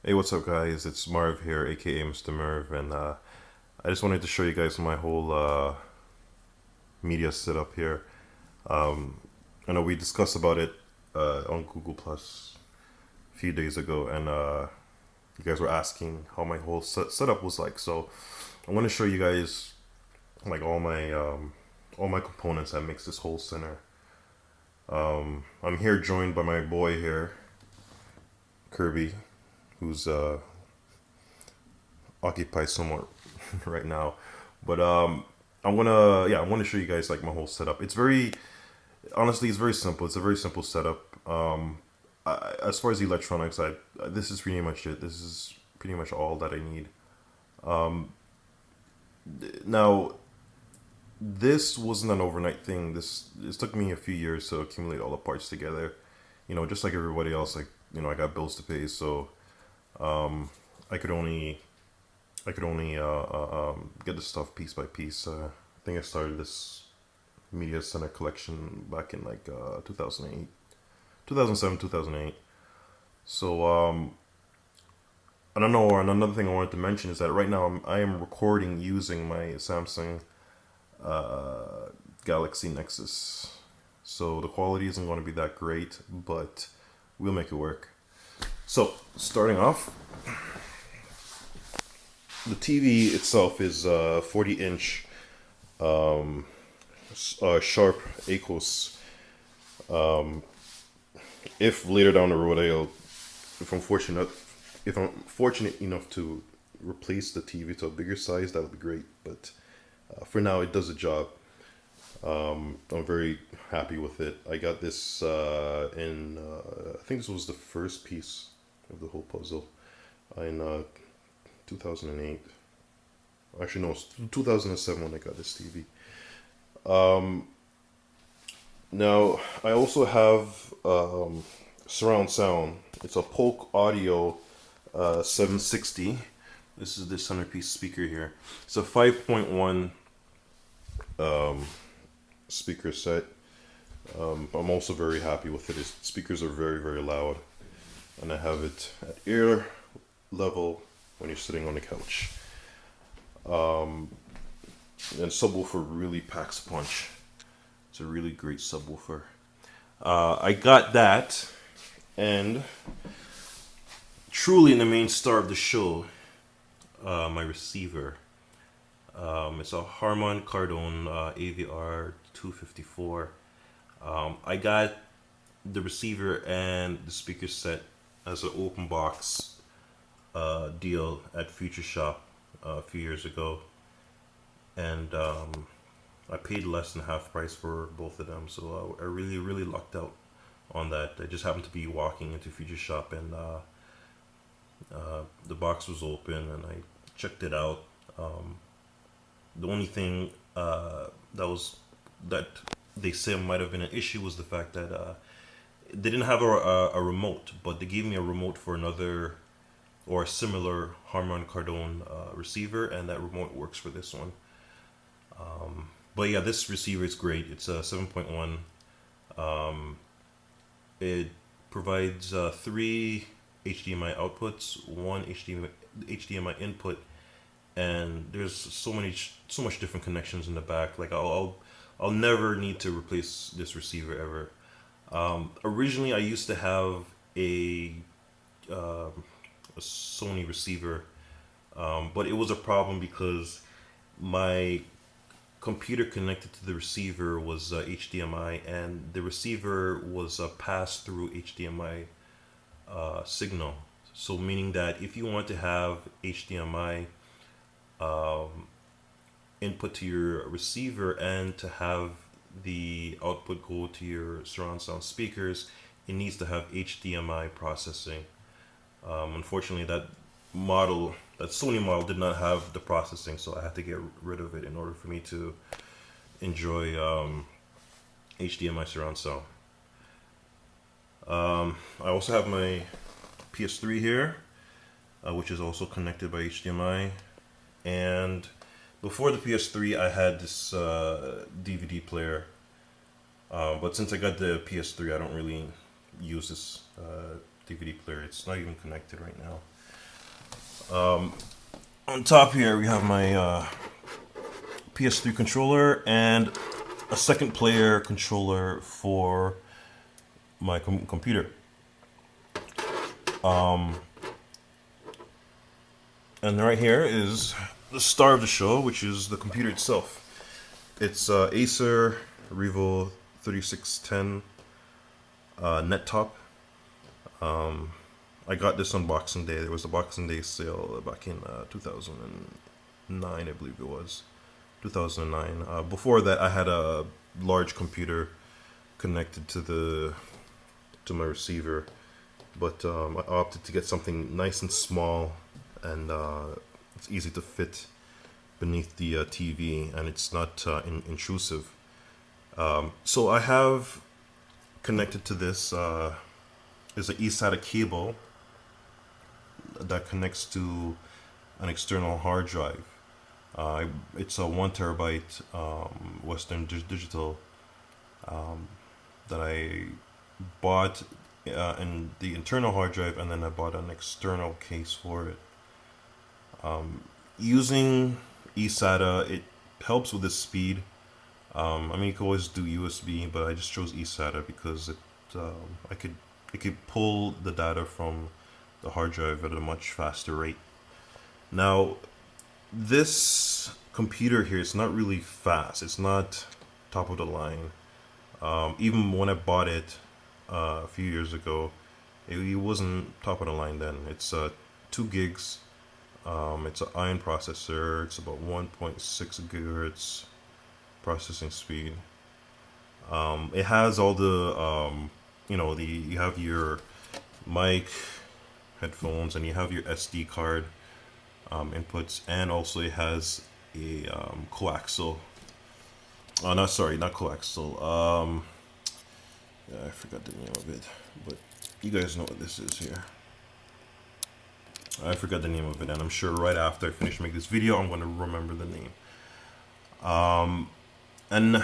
Hey, what's up, guys? It's Marv here, aka Mr. Merv, and I just wanted to show you guys my whole media setup here. Um, I know we discussed about it on Google Plus a few days ago, and you guys were asking how my whole setup was like. So I'm going to show you guys like all my components that makes this whole center. I'm here joined by my boy here, Kirby, who's occupied somewhat right now. But I want to show you guys like my whole setup. It's very honestly, it's very simple. It's a very simple setup. As far as electronics, I this is pretty much it. This is pretty much all that I need. Now, this wasn't an overnight thing. This took me a few years to accumulate all the parts together. You know, just like everybody else, like I got bills to pay, so I could only get the stuff piece by piece. I think I started this media center collection back in like 2008, 2007, 2008. So I don't know. And another thing I wanted to mention is that right now I am recording using my Samsung Galaxy Nexus. So the quality isn't going to be that great, but we'll make it work. So starting off, the TV itself is 40-inch sharp Aquos. If later down the road if I'm fortunate, if I'm fortunate enough to replace the TV to a bigger size, that would be great. But for now, it does the job. I'm very happy with it. I got this I think this was the first piece of the whole puzzle in 2008. Actually, no, it was 2007 when I got this TV. Now, I also have surround sound. It's a PolkAudio 760. This is the centerpiece speaker here. It's a 5.1 speaker set. I'm also very happy with it. Its speakers are very, very loud. And I have it at ear level when you're sitting on the couch. And subwoofer really packs punch. It's a really great subwoofer. I got that, and truly in the main star of the show, my receiver. It's a Harman Kardon AVR 254. I got the receiver and the speaker set as an open box deal at Future Shop a few years ago, and I paid less than half price for both of them. So I really, really lucked out on that. I just happened to be walking into Future Shop, and the box was open, and I checked it out. The only thing that they say might have been an issue was the fact that they didn't have a remote, but they gave me a remote for another or a similar Harman Kardon receiver, and that remote works for this one. But yeah, this receiver is great. It's a 7.1. It provides three HDMI outputs, one HDMI input, and there's so much different connections in the back. Like I'll never need to replace this receiver ever. Originally, I used to have a Sony receiver, but it was a problem because my computer connected to the receiver was HDMI, and the receiver was a pass-through HDMI signal. So meaning that if you want to have HDMI input to your receiver and to have the output go to your surround sound speakers, it needs to have HDMI processing. Unfortunately, that Sony model did not have the processing, so I had to get rid of it in order for me to enjoy HDMI surround sound. I also have my PS3 here, which is also connected by HDMI. And before the PS3, I had this DVD player. But since I got the PS3, I don't really use this DVD player. It's not even connected right now. On top here we have my PS3 controller and a second player controller for my computer. And right here is the star of the show, which is the computer itself. It's Acer Revo 3610 net top. I got this on Boxing Day. There was a Boxing Day sale back in 2009, I believe it was. 2009. Before that, I had a large computer connected to my receiver, but I opted to get something nice and small, and it's easy to fit beneath the TV, and it's not intrusive. So I have connected to this is an eSATA cable that connects to an external hard drive. It's a 1 terabyte Western Digital that I bought in the internal hard drive, and then I bought an external case for it. Using eSATA, it helps with the speed. I mean, you can always do USB, but I just chose eSATA because I could pull the data from the hard drive at a much faster rate. Now, this computer here is not really fast. It's not top of the line. Even when I bought it a few years ago, it wasn't top of the line then. It's 2 gigs. It's an iron processor. It's about 1.6 gigahertz processing speed. It has all the you have your mic, headphones, and you have your SD card inputs, and also it has a coaxial. Oh, not coaxial. I forgot the name of it, but you guys know what this is here. I forgot the name of it, and I'm sure right after I finish making this video, I'm going to remember the name. And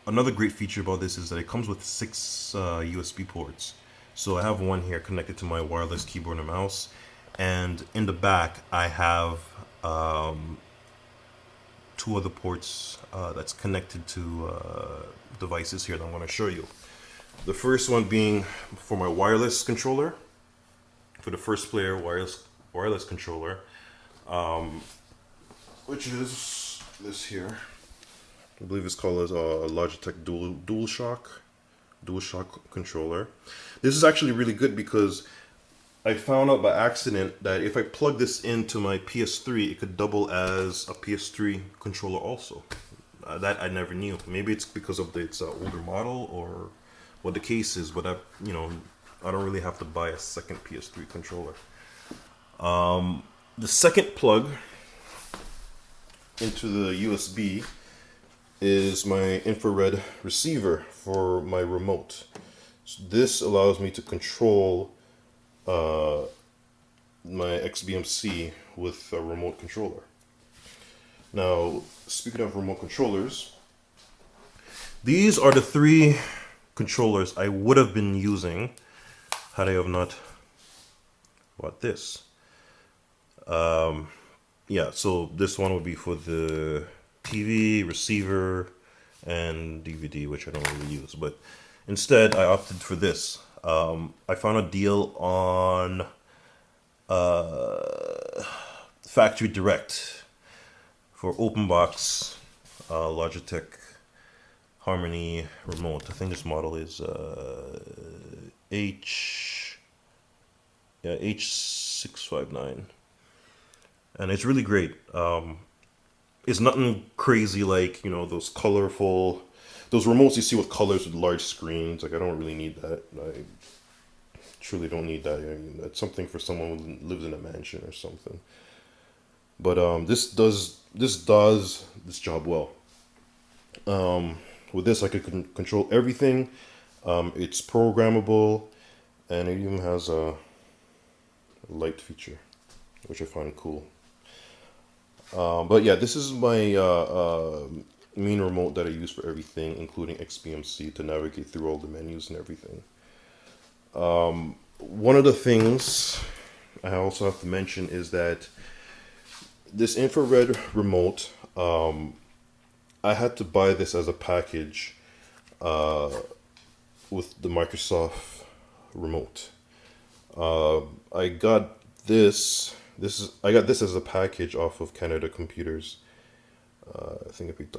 another great feature about this is that it comes with 6 USB ports. So I have one here connected to my wireless keyboard and mouse, and in the back I have 2 other ports that's connected to devices here that I'm going to show you. The first one being for my wireless controller, for the first player wireless controller, which is this here. I believe it's called a Logitech DualShock controller. This is actually really good because I found out by accident that if I plug this into my PS3, it could double as a PS3 controller also. That I never knew. Maybe it's because of its older model or what the case is, but I don't really have to buy a second PS3 controller. The second plug into the USB is my infrared receiver for my remote. So this allows me to control my XBMC with a remote controller. Now, speaking of remote controllers, these are the 3 controllers I would have been using had I have not bought this. Yeah, so this one would be for the TV, receiver, and DVD, which I don't really use. But instead, I opted for this. I found a deal on Factory Direct for open box Logitech Harmony remote. I think this model is H659, and it's really great. It's nothing crazy like those colorful, those remotes you see with colors with large screens. Like, I don't really need that. I truly don't need that. I mean, that's something for someone who lives in a mansion or something. But this does this job well. With this, I could control everything. It's programmable, and it even has a light feature, which I find cool. But yeah, this is my main remote that I use for everything, including XBMC, to navigate through all the menus and everything. One of the things I also have to mention is that this infrared remote, I had to buy this as a package with the Microsoft remote. I got this. I got this as a package off of Canada Computers. I think I paid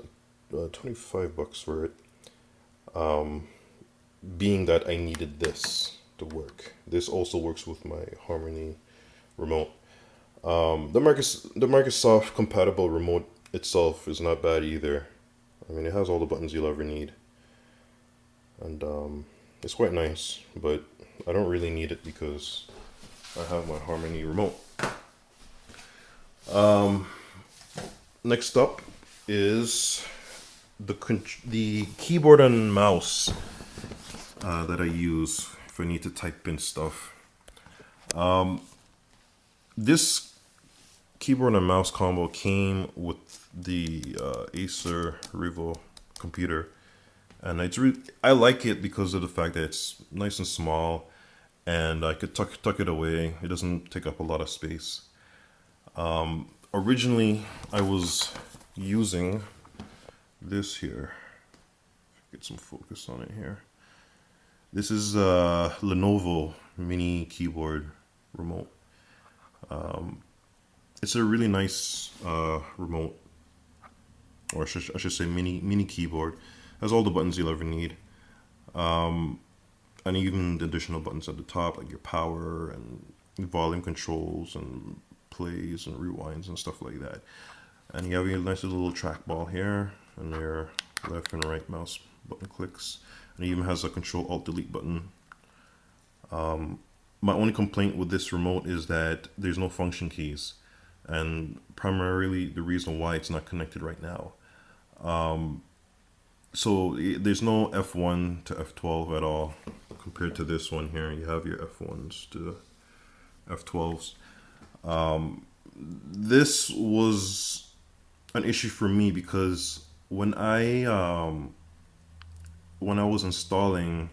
$25 for it. Being that I needed this to work. This also works with my Harmony remote. The Microsoft compatible remote itself is not bad either. I mean, it has all the buttons you'll ever need, and it's quite nice. But I don't really need it because I have my Harmony remote. Next up is the keyboard and mouse that I use if I need to type in stuff. This keyboard and mouse combo came with the Acer Revo computer, and I like it because of the fact that it's nice and small, and I could tuck it away. It doesn't take up a lot of space. Originally, I was using this here. Get some focus on it here. This is a Lenovo mini keyboard remote. It's a really nice remote, or I should say mini keyboard. Has all the buttons you'll ever need, and even the additional buttons at the top, like your power and volume controls and plays and rewinds and stuff like that. And you have your nice little trackball here, and your left and right mouse button clicks. And it even has a Control Alt Delete button. My only complaint with this remote is that there's no function keys, and primarily the reason why it's not connected right now. So there's no F1 to F12 at all compared to this one here. You have your F1s to F12s. This was an issue for me because when I was installing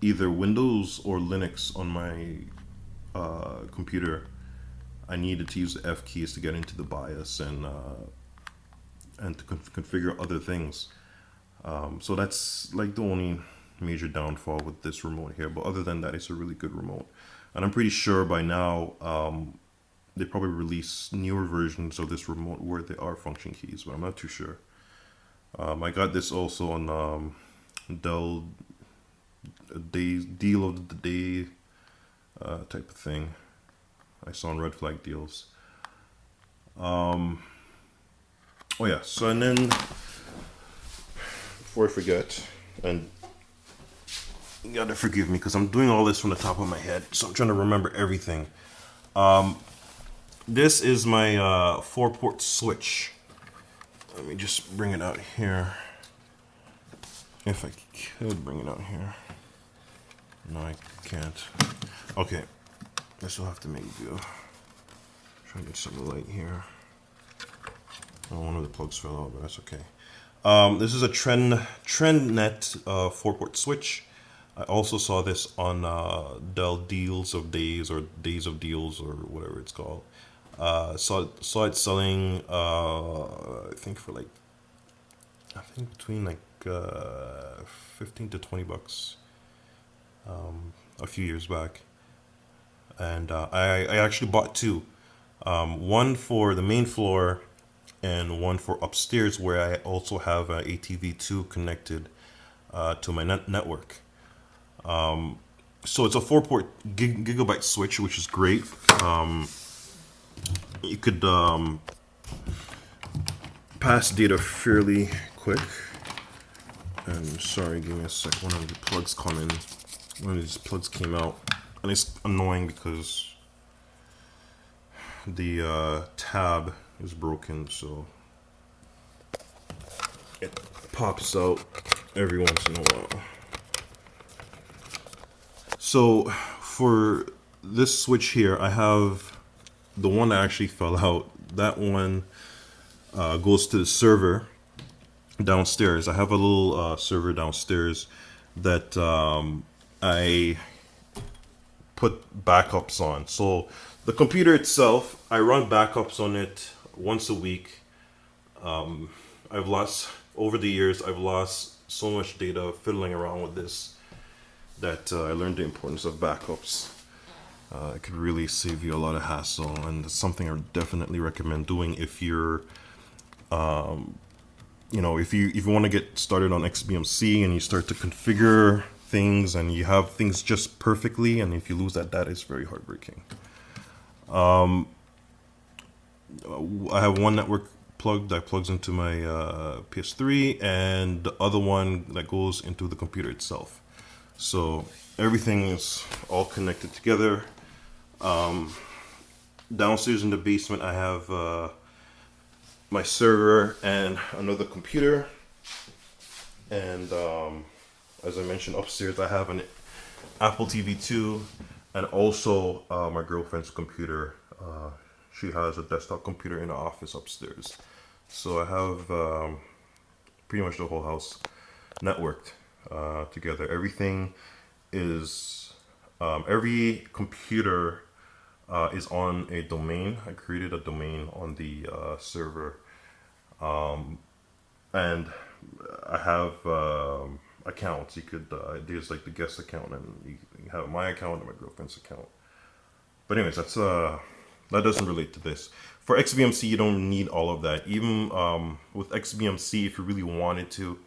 either Windows or Linux on my computer, I needed to use the F keys to get into the BIOS and to configure other things. So that's like the only major downfall with this remote here. But other than that, it's a really good remote. And I'm pretty sure by now they probably release newer versions of this remote where there are function keys, but I'm not too sure. I got this also on Dell deal of the day type of thing. I saw on Red Flag Deals. Oh yeah, so and then before I forget, and you gotta forgive me because I'm doing all this from the top of my head, so I'm trying to remember everything. This is my 4-port switch. Let me just bring it out here. If I could bring it out here. No, I can't. Okay. Guess we'll have to make do. Try to get some light here. Oh, one of the plugs fell out, but that's okay. This is a TrendNet 4-port switch. I also saw this on Dell Deals of Days or Days of Deals or whatever it's called. Saw it selling, I think for like, between like 15 to $20 a few years back. And I actually bought two, one for the main floor and one for upstairs where I also have a ATV2 connected to my network. So it's a 4-port gigabyte switch, which is great. You could pass data fairly quick. And sorry, give me a sec. One of the plugs one of these plugs came out, and it's annoying because the tab is broken, so it pops out every once in a while. So for this switch here, I have the one that actually fell out. That one goes to the server downstairs. I have a little server downstairs that I put backups on. So the computer itself, I run backups on it once a week. I've lost, over the years, I've lost so much data fiddling around with this that I learned the importance of backups. It could really save you a lot of hassle, and it's something I definitely recommend doing if you're, if you want to get started on XBMC and you start to configure things and you have things just perfectly, and if you lose that data, it's very heartbreaking. I have one network plug that plugs into my PS3, and the other one that goes into the computer itself. So everything is all connected together. Downstairs in the basement, I have my server and another computer. And as I mentioned, upstairs I have an Apple TV 2 and also my girlfriend's computer. She has a desktop computer in the office upstairs. So I have pretty much the whole house networked together. Everything is, every computer is on a domain. I created a domain on the server. And I have accounts. You could, there's like the guest account, and you have my account and my girlfriend's account. But anyways, that's that doesn't relate to this. For XBMC, you don't need all of that. Even with XBMC, if you really wanted to,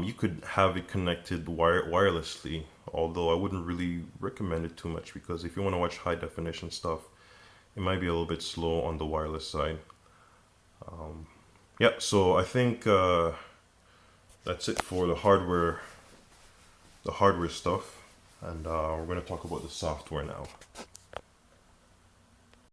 you could have it connected wirelessly. Although I wouldn't really recommend it too much, because if you want to watch high definition stuff, it might be a little bit slow on the wireless side. Yeah, so I think that's it for the hardware stuff, and we're going to talk about the software now.